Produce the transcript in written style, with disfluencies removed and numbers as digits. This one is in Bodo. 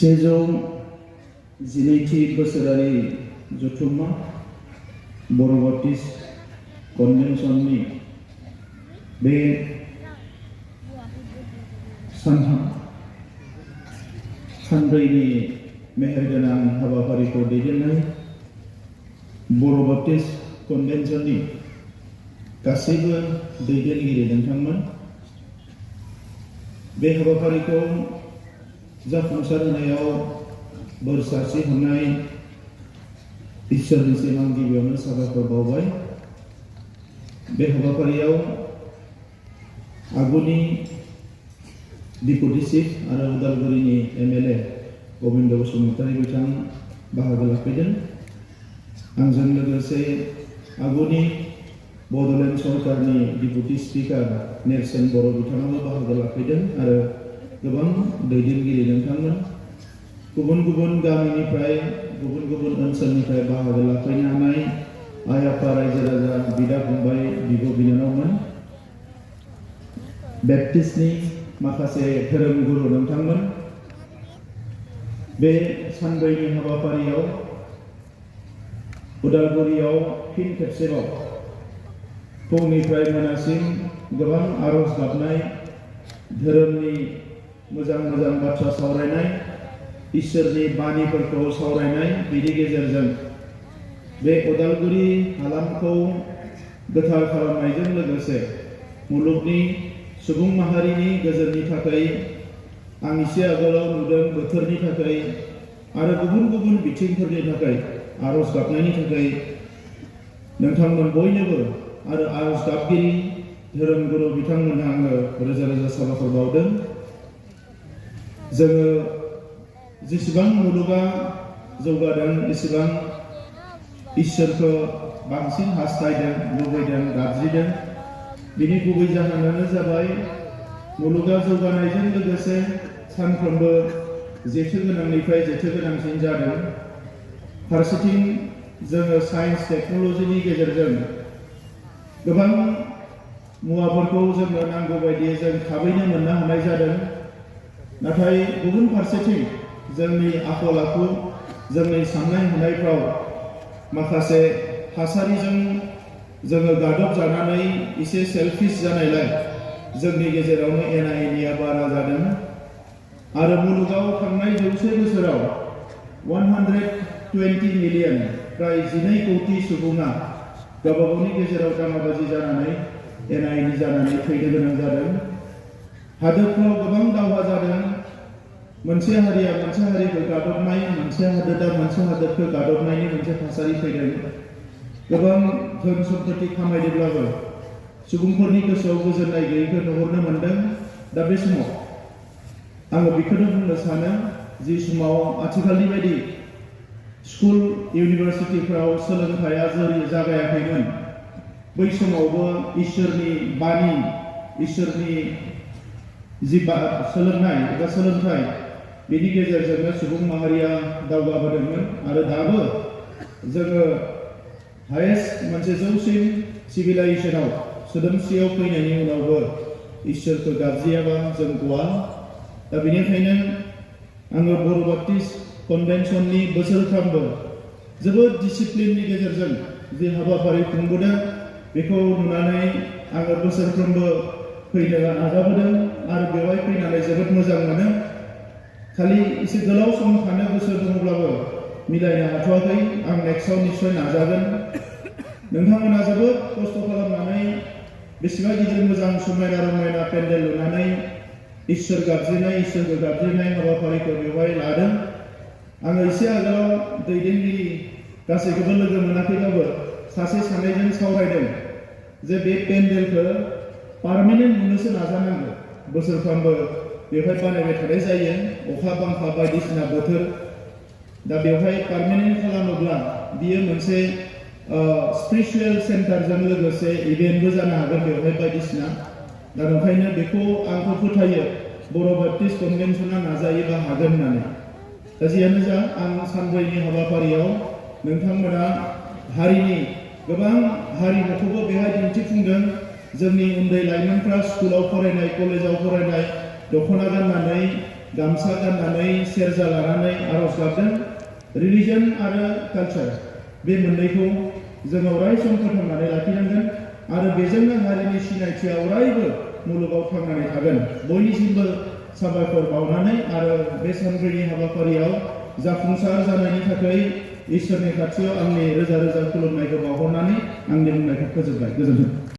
112थि बोसोरारि जथुम्मा बर' बाप्टिस्ट कन्वेन्शननि बे सानब्रैनि मेहेरगोनां हाबाफारिखौ दैदेननाय बर' बाप्टिस्ट कन्वेन्शननि गासैबो दैदेनगिरि नोंथांमोन, बे हाबाफारिखौ जाफुंसार होनायाव बोर सारस्रि हरनाय इसोरनिसिम आं गिबियावनो साबायखर बावबाय। बे हाबाफारियाव आगुनि डिपुटि चिफ आरो उदालगुरिनि MLA गबिन्द बसुमतारी बिथां बाहागो लाफैदों। आंजों लोगोसे आगुनि बड'लेण्ड सरकारनि डिपुटि स्पिकार नेरसोन बर' बिथाङाबो बाहागो लाफैदों आरो गोबां दैदेनगिरि नोंथांमोन, गुबुन गुबुन गामिनिफ्राय गुबुन गुबुन ओनसोलनिफ्राय बाहागो लाफैनो हानाय आइ आफा रायजो राजा बिदा फंबाय बिब' बिनानावमोन, बेप्टिस्टनि माखासे धोरोम गुरु नोंथांमोन, बे सानब्रैनि हाबाफारियाव उदालगुरियाव फिन खेबसेबाव फुंनिफ्राय मोनासिम गोबां आरज गाबनाय, धोरोमनि मोजां मोजां बाथ्रा सावरायनाय, इसोरनि बाणीफोरखौ सावरायनाय, बेनि गेजेरजों बे उदालगुरि हालामखौ गोथार खालामनायजों लोगोसे मुलुगनि सुबुं माहारिनि गोजोननि थाखाय आं एसे आगोलाव नुदों बोथोरनि थाखाय आरो गुबुन गुबुन बिथिंफोरनि थाखाय आरज गाबनायनि थाखाय नोंथांमोन बयनोबो आरो आरज गाबगिरि धोरोम गुरु बिथांमोननो आङो रोजा रोजा साबायखर बावदों। जोङो जेसेबां मुलुगा जौगादों एसेबां इसोरखौ बांसिन हास्थायदों, लुबैदों, गाबज्रिदों। बिनि गुबै जाहोनानो जाबाय मुलुगा जौगानायजों लोगोसे सानफ्रोमबो जेथो गोनांनिफ्राय जेथो गोनांसिन जादों। फारसेथिं जोङो साइन्स टेक्न'लजिनि गेजेरजों गोबां मुवाफोरखौ जोंनो नांगौ बायदियै जों थाबैनो मोननो हानाय जादों, नाथाय गुबुन फारसेथिं जोंनि आखल आखु, जोंनि साननाय हनायफ्राव माखासे थासारिजों जोङो गादब जानानै एसे सेल्फिश जानायलाय जोंनि गेजेरावनो एना एनिया बारा जादों आरो मुलुगाव थांनाय 100 बोसोराव 120 मिलियन प्राय 12 कौटि सुबुङा गावबा गावनि गेजेराव दाङाबाजि जानानै एना एनि जानानै थैनो गोनां जादों। हादोरफ्राव गोबां दावहा जादों। मोनसे हारिया मोनसे हारिखौ गादबनाय, मोनसे हादोरा मोनसे हादोरखौ गादबनायनि मोनसे थासारि फैदों। गोबां धोन सम्पति खामायदोंब्लाबो सुबुंफोरनि गोसोआव गोजोननाय गैयैखौ नुहुरनो मोनदों। दा बे समाव आङो बेखौनो बुंनो सानो, जि समाव आथिखालनि बायदि स्कुल इउनिभार्सिटिफ्राव सोलोंथाइया जागायाखैमोन, बै समावबो इसोरनि बाणी, इसोरनि जि सोलोंनाय एबा सोलोंथाइ, बेनि गेजेरजोंनो सुबुं माहारिया दावगाबोदोंमोन आरो दाबो जोङो हायेस्ट मोनसे जौसिन सिभिलाइजेसनाव सोदोमस्रियाव फैनायनि उनावबो इसोरखौ गाबज्रियाबा जों गवा। दा बेनिखायनो आङो बर' बाप्टिस्ट कन्वेन्शननि बोसोरफ्रामबो जोबोद डिसिप्लिननि गेजेरजों जे हाबाफारि खुंबोदों बेखौ नुनानै आङो बोसोरफ्रोमबो फैनो नाजाबोदों आरो बेवहाय फैनानै जोबोद मोजां मोनो। खालि एसे गोलाव सम थानो गोसो दङब्लाबो मिलायनो हाथ'वाखै। आं नेक्स्टआव निश्चय नाजागोन। नोंथांमोना जोबोद खस्थ' खालामनानै बेसेबा गिदिर मोजां समायना रमायना पेन्डेल लुनानै इसोर गाबज्रिनाय, इसोरखौ गाबज्रिनाय हाबाफारिखौ बेवहाय लादों। आङो एसे आगोलाव दैदेनगिरि गासैखौबो लोगो मोनाखैब्लाबो सासे सानैजों सावरायदों जे बे पेन्डेलखौ पार्मानेन्ट लुनोसो नाजानांगौ। बोसोरफ्रामबो बेवहाय बानायबाय थानाय जायो, अखा बांखा बायदिसिना बोथोर। दा बेवहाय पार्मानेन्ट खालामोब्ला बियो मोनसे स्पिरिचुवेल सेन्टारजों लोगोसे इभेन्टबो जानो हागोन बेवहाय बायदिसिना। दा ओंखायनो बेखौ आंखौ फोथायो बर' बाप्टिस्ट कन्वेन्शना नाजायोबा हागोन होननानै। दा जियानो जा, आं सानब्रैनि हाबाफारियाव नोंथांमोना हारिनि गोबां हारिमुखौबो बेहाय दिन्थिफुंदों। जोंनि उन्दै लाइमोनफ्रा स्कुलाव फरायनाय, कलेजाव फरायनाय दख'ना गाननानै गामसा गाननानै सेरजा लानानै आरज गाबदों। रिलिजन आरो कालचार बे मोननैखौ जों अराय सम फोथांनानै लाखिनांगोन आरो बेजोंनो हारिनि सिनायथिया अरायबो मुलुगाव थांनानै थागोन। बयनिसिमबो साबायखर बावनानै आरो बे सानब्रैनि हाबाफारियाव जाफुंसार जानायनि थाखाय इसोरनि खाथियाव आंनि रोजा रोजा खुलुमनायखौ बावहरनानै आंनि बुंनायखौ फोजोबबाय। गोजोन्थों।